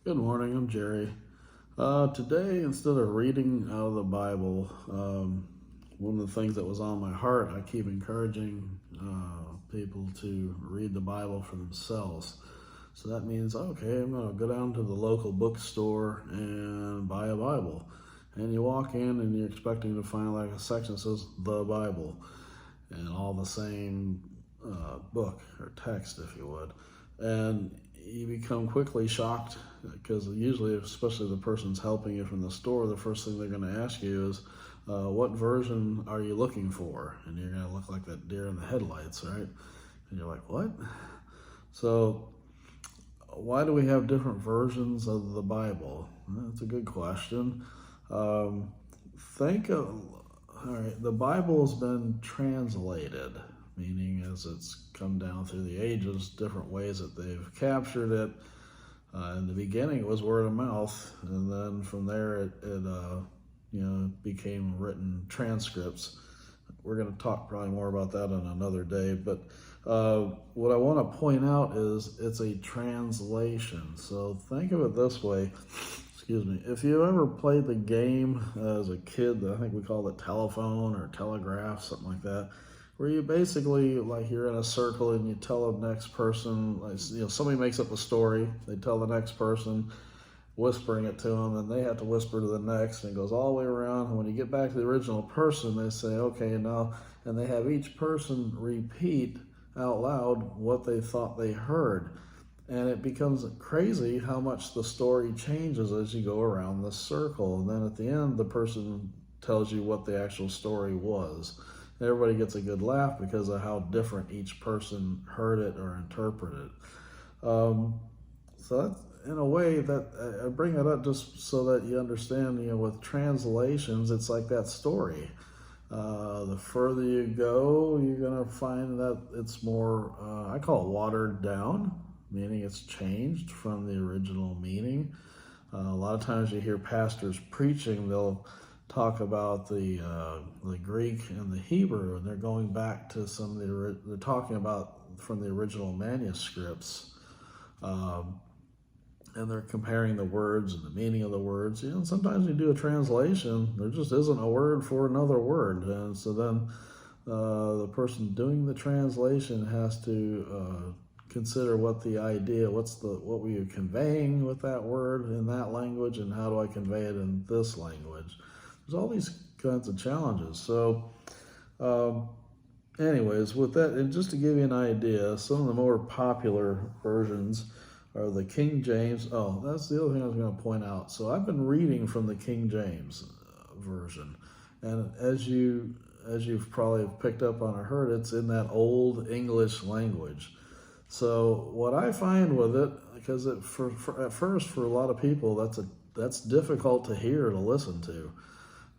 Good morning, I'm Jerry. Today, instead of reading out of the Bible, one of the things that was on my heart, I keep encouraging people to read the Bible for themselves. So that means, okay, I'm going to go down to the local bookstore and buy a Bible. And you walk in and you're expecting to find like a section that says the Bible and all the same book or text, if you would. And you become quickly shocked because usually, especially the person's helping you from the store, the first thing they're going to ask you is, what version are you looking for? And you're going to look like that deer in the headlights, right? And you're like, what? So, why do we have different versions of the Bible? That's a good question. Think of, all right, the Bible has been translated, meaning as it's come down through the ages, different ways that they've captured it. In the beginning, it was word of mouth, and then from there, it became written transcripts. We're going to talk probably more about that on another day, but what I want to point out is it's a translation. So think of it this way. Excuse me. If you ever played the game as a kid, I think we called it telephone or telegraph, something like that, where you basically, like, you're in a circle and you tell the next person, like, somebody makes up a story, they tell the next person, whispering it to them, and they have to whisper to the next, and it goes all the way around. And when you get back to the original person, they say, okay, now, and they have each person repeat out loud what they thought they heard. And it becomes crazy how much the story changes as you go around the circle. And then at the end, the person tells you what the actual story was. Everybody gets a good laugh because of how different each person heard it or interpreted it. So that's, in a way, that I bring it up just so that you understand, with translations, it's like that story. The further you go, you're going to find that it's more, I call it watered down, meaning it's changed from the original meaning. A lot of times you hear pastors preaching, they'll talk about the Greek and the Hebrew, and they're going back to some of they're talking about from the original manuscripts, and they're comparing the words and the meaning of the words. Sometimes you do a translation, there just isn't a word for another word, and so then the person doing the translation has to consider what the idea, what were you conveying with that word in that language, and how do I convey it in this language? There's all these kinds of challenges. So, anyways, with that, and just to give you an idea, some of the more popular versions are the King James. Oh, that's the other thing I was going to point out. So I've been reading from the King James version, and as you've probably picked up on or heard, it's in that old English language. So what I find with it, because at first for a lot of people that's difficult to hear, to listen to,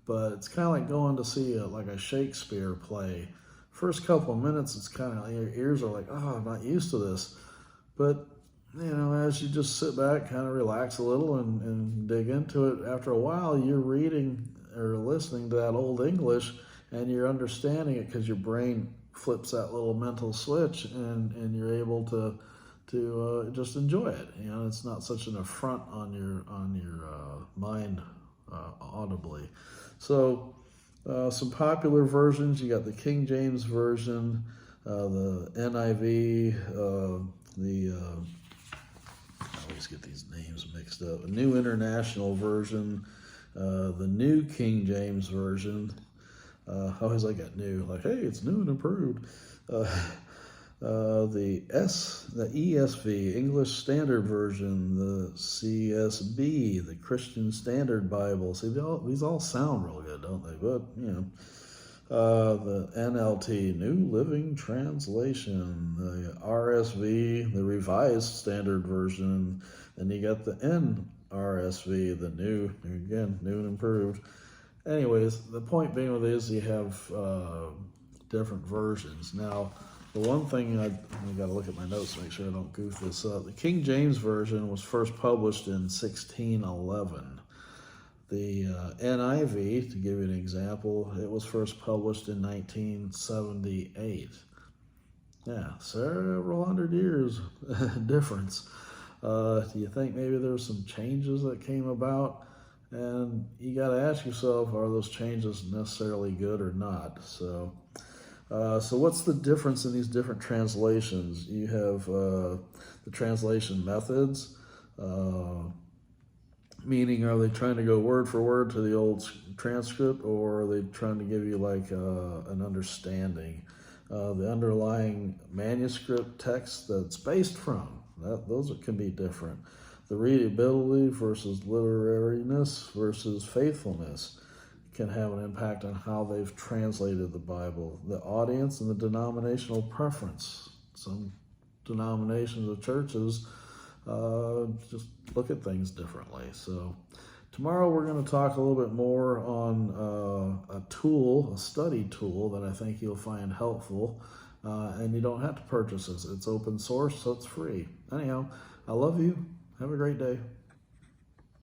but it's kind of like going to see like a Shakespeare play. First couple of minutes, it's kind of, your ears are like, oh, I'm not used to this. But as you just sit back, kind of relax a little and dig into it, after a while, you're reading or listening to that old English, and you're understanding it because your brain flips that little mental switch, and you're able to just enjoy it. It's not such an affront on your mind audibly. So some popular versions, you got the King James version, the NIV, I always get these names mixed up. A New International Version, the New King James Version. I always like that new, like, hey, it's new and improved. The ESV, English Standard Version, the CSB, the Christian Standard Bible. See, these all sound real good, don't they? But, the NLT, New Living Translation, the RSV, the Revised Standard Version, and you got the NRSV, the new and improved. Anyways, the point being with this, you have different versions. Now, the one thing I got to look at my notes to make sure I don't goof this up. The King James Version was first published in 1611. The NIV, to give you an example, it was first published in 1978. Yeah, several hundred years difference. Do you think maybe there's some changes that came about? And you got to ask yourself, are those changes necessarily good or not? So what's the difference in these different translations? You have the translation methods, meaning are they trying to go word for word to the old transcript, or are they trying to give you like an understanding? The underlying manuscript text that's based from, those can be different. The readability versus literariness versus faithfulness can have an impact on how they've translated the Bible. The audience and the denominational preference. Some denominations of churches just look at things differently. So tomorrow we're going to talk a little bit more on a study tool that I think you'll find helpful. And you don't have to purchase this. It's open source, so it's free. Anyhow, I love you. Have a great day.